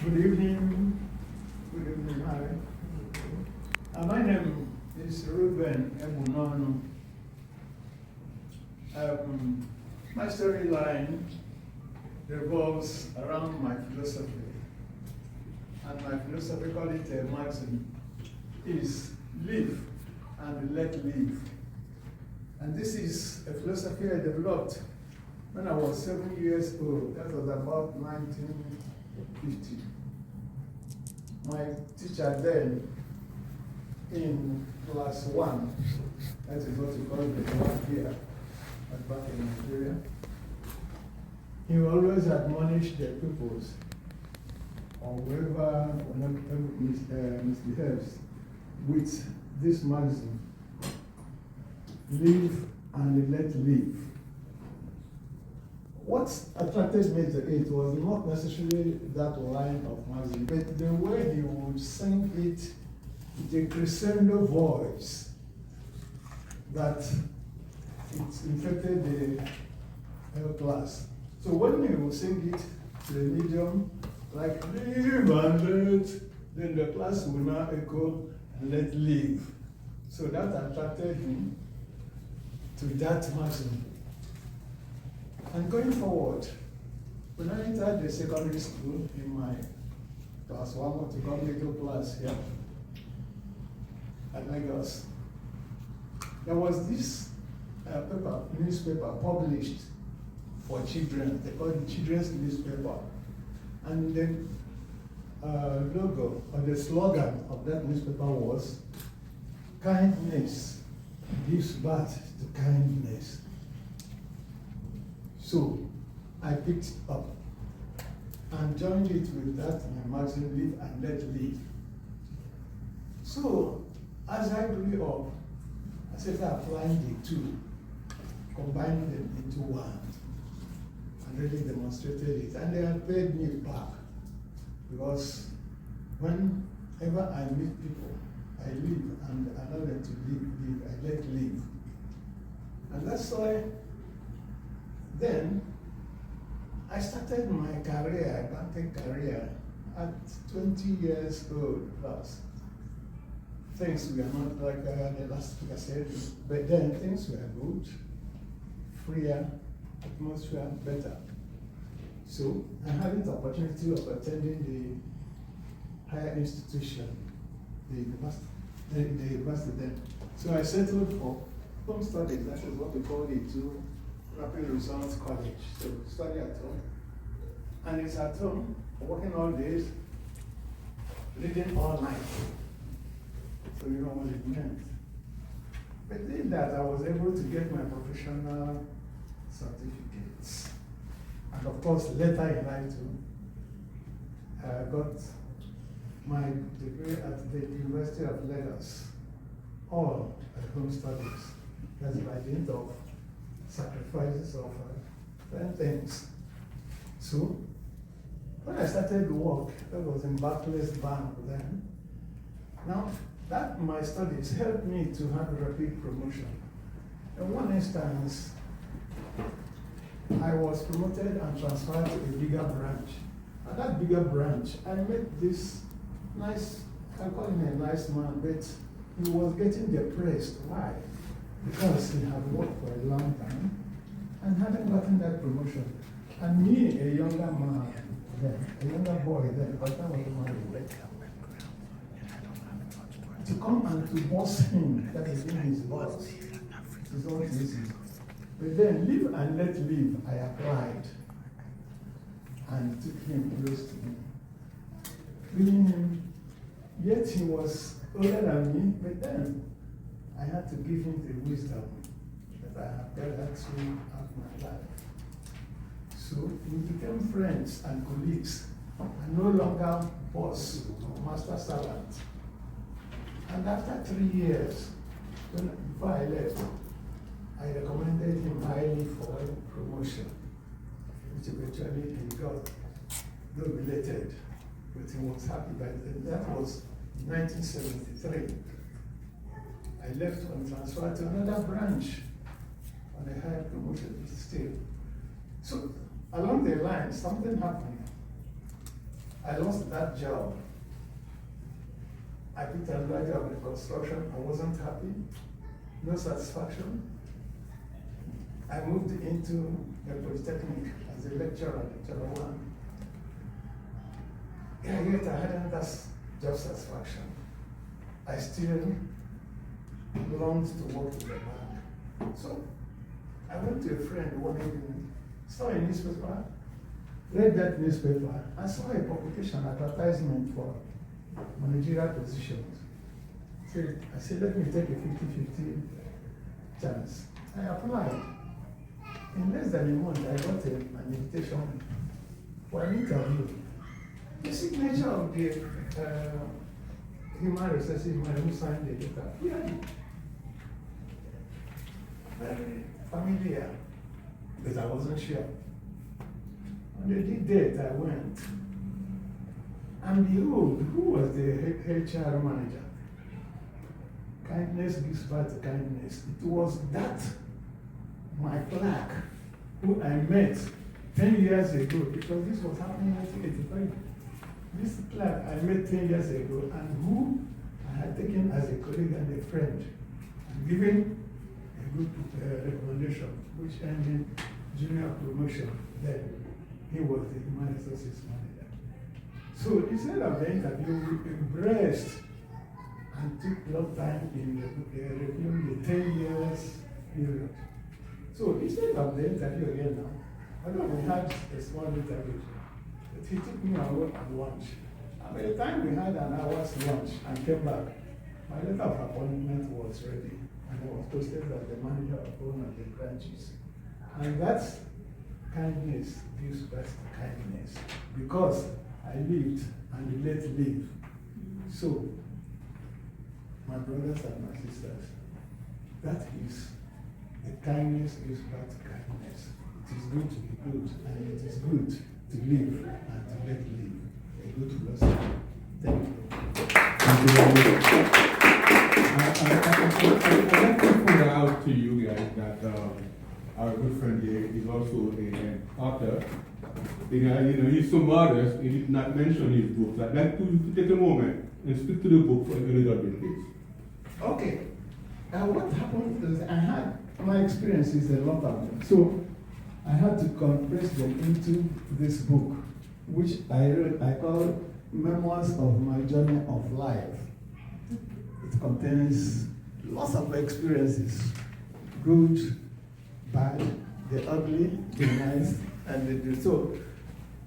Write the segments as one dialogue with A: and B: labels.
A: Good evening. Good evening, Harry. My name is Reuben D Egbononu. My storyline revolves around my philosophy. And my philosophical maxim is live and let live. And this is a philosophy I developed when I was 7 years old. That was about 1950. My teacher then in class 1, that is what we call the one here, back in Nigeria, he always admonished the pupils, or whoever misbehaves, with this maxim: live and let live. What attracted me to it was not necessarily that line of maxim, but the way he would sing it with a crescendo voice that it infected the whole class. So when he would sing it to the medium, like live and let, then the class would now echo let live. So that attracted him to that maxim. And going forward, when I entered the secondary school in my class 1, what we call middle class here at Lagos, there was this newspaper published for children. They called it Children's Newspaper. And the logo or the slogan of that newspaper was, kindness gives birth to kindness. So I picked it up and joined it with that my maxim, live and let live. So as I grew up, I started applying the two, combining them into one, and really demonstrated it. And they have paid me back, because whenever I meet people, I live and allow them to live, I let live. And that's why then I started my career, banking career, at 20 years old plus. Things were not like the last week I said, but then things were good, freer, atmosphere better. So I had the opportunity of attending the higher institution, the university then. So I settled for home studies. That is what we call it, too. Rapid Results College, so study at home. And it's at home, working all days, reading all night. So you know what it meant. But in that, I was able to get my professional certificates. And of course, later in life too, I got my degree at the University of Lagos, all at home studies. That's by the end of sacrifices of different things. So, when I started work, that was in Barclays Bank then. Now, that my studies helped me to have rapid promotion. In one instance, I was promoted and transferred to a bigger branch. At that bigger branch, I met this nice, I call him a nice man, but he was getting depressed. Why? Because he had worked for a long time and hadn't gotten that promotion. And me, a younger man then, a younger boy then, because I was married, to come and to boss him, that is in his boss, is not easy. But then, live and let live, I applied and took him close to me. Feeling him, yet he was older than me, but then I had to give him the wisdom that I have gathered throughout my life. So we became friends and colleagues, and no longer boss or master servant. And after 3 years, before I left, I recommended him highly for promotion, which eventually he got, though belated, but he was happy by then. That was 1973. I left and transferred to another branch on a higher promotion still. So along the line, something happened. I lost that job. I picked another job in construction. I wasn't happy, no satisfaction. I moved into a polytechnic as a lecturer, lecturer one. Yet I had another job satisfaction. I still longed to work in the bank. So I went to a friend one evening, saw a newspaper, read that newspaper, and saw a publication advertisement for managerial positions. So I said, let me take a 50-50 chance. I applied. In less than a month, I got an invitation for an interview. The signature of the human resources man who signed the letter. Yeah. Very familiar, but I wasn't sure. On the date I went, and behold, who was the HR manager? Kindness gives birth to kindness. It was that, my clerk, who I met 10 years ago, because this was happening in 1985. This clerk I met 10 years ago, and who I had taken as a colleague and a friend, and given a good recommendation, which ended junior promotion. Then he was the human resources manager. So instead of the interview, we embraced and took a lot of time in reviewing the 10 years period. So instead of the interview again now, although we had a small interview, but he took me out at lunch. And by the time we had an hour's lunch and came back, my letter of appointment was ready, and I was posted as the manager of one of the branches. And that's kindness gives birth to kindness, because I lived and let live. So, my brothers and my sisters, that is the kindness gives birth to kindness. It is good to be good, and it is good to live and to let live. A good philosophy. Thank you.
B: Thank you very much. I'd like to point out to you guys that our good friend here is also an author. He's so modest, he did not mention his books. I'd like to take a moment and speak to the book for a little bit, please.
A: Okay. What happened is I had, my experiences, a lot of them. So I had to compress them into this book, which I call Memoirs of My Journey of Life. It contains lots of experiences, good, bad, the ugly, the nice, and the good. So,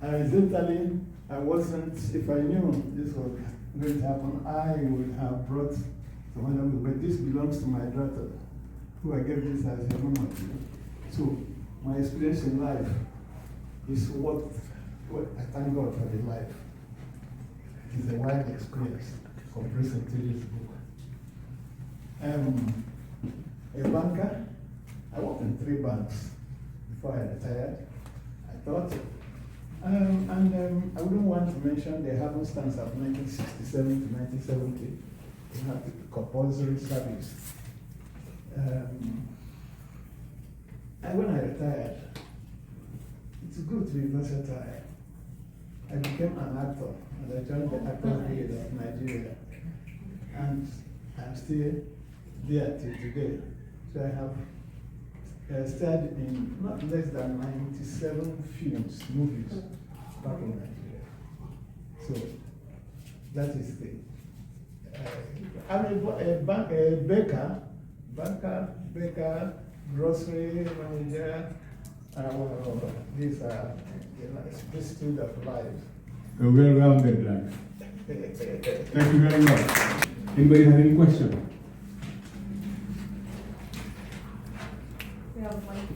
A: incidentally, I wasn't, if I knew this was going to happen, I would have brought someone else, but this belongs to my daughter, who I gave this as a memoir to. So, my experience in life is what I thank God for the life. It is a wide experience compressed into this book. A banker, I worked in 3 banks before I retired. I thought, and I wouldn't want to mention the happenstance of 1967 to 1970. We had the compulsory service. And when I retired, it's good to be versatile. I became an actor, and I joined the Actors Guild of Nigeria. And I'm still there till today. So I have starred in not less than 97 films, movies, back in Nigeria. So that is the. I'm a baker, grocery manager. These are the vicissitudes of life.
B: A well-rounded life. Thank you very much. Anybody have any questions?
C: We have one.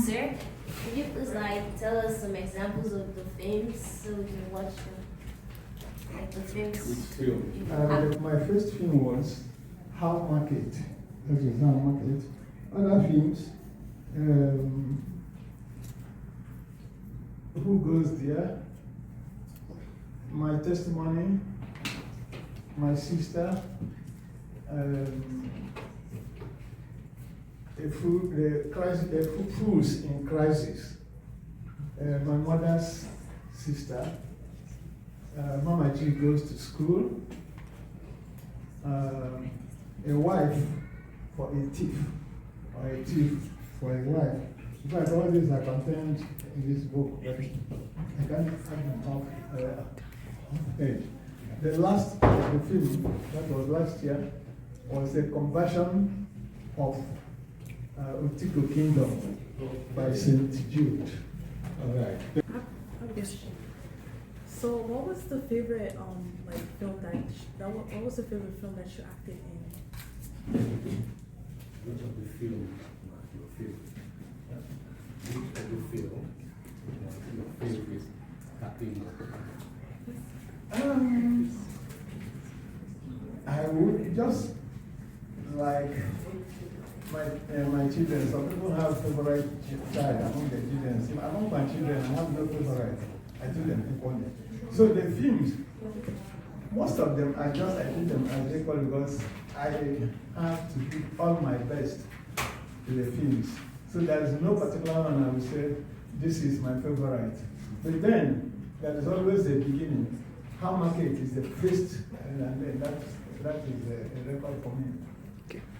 C: Sir, could you please tell us some examples of the films so we can watch them? Like the films.
B: Which film?
A: My first film was How Market. That is How Market. Other films, Who Goes There? My Testimony, My Sister, Fools in Crisis, my mother's sister. Mama G goes to school. A wife for a thief, or a thief for a wife. In fact, all these are contained in this book, but I can't find them off page. The last the film, that was last year, was the conversion of Utiko Kingdom by St. Jude.
B: All right.
D: Yes. So, what was the favorite like film what was the favorite film that you acted in?
E: Which of the film was your favorite? Which of the film was your favorite acting?
A: I would just like my children. Some people have favorite child among the children. Among my children, I have no favorite. I do them equally. So the films, most of them I treat them as equal because I have to do all my best to the films. So there is no particular one I would say this is my favorite. But then there is always a beginning. How market is the first, and then that is a record for me.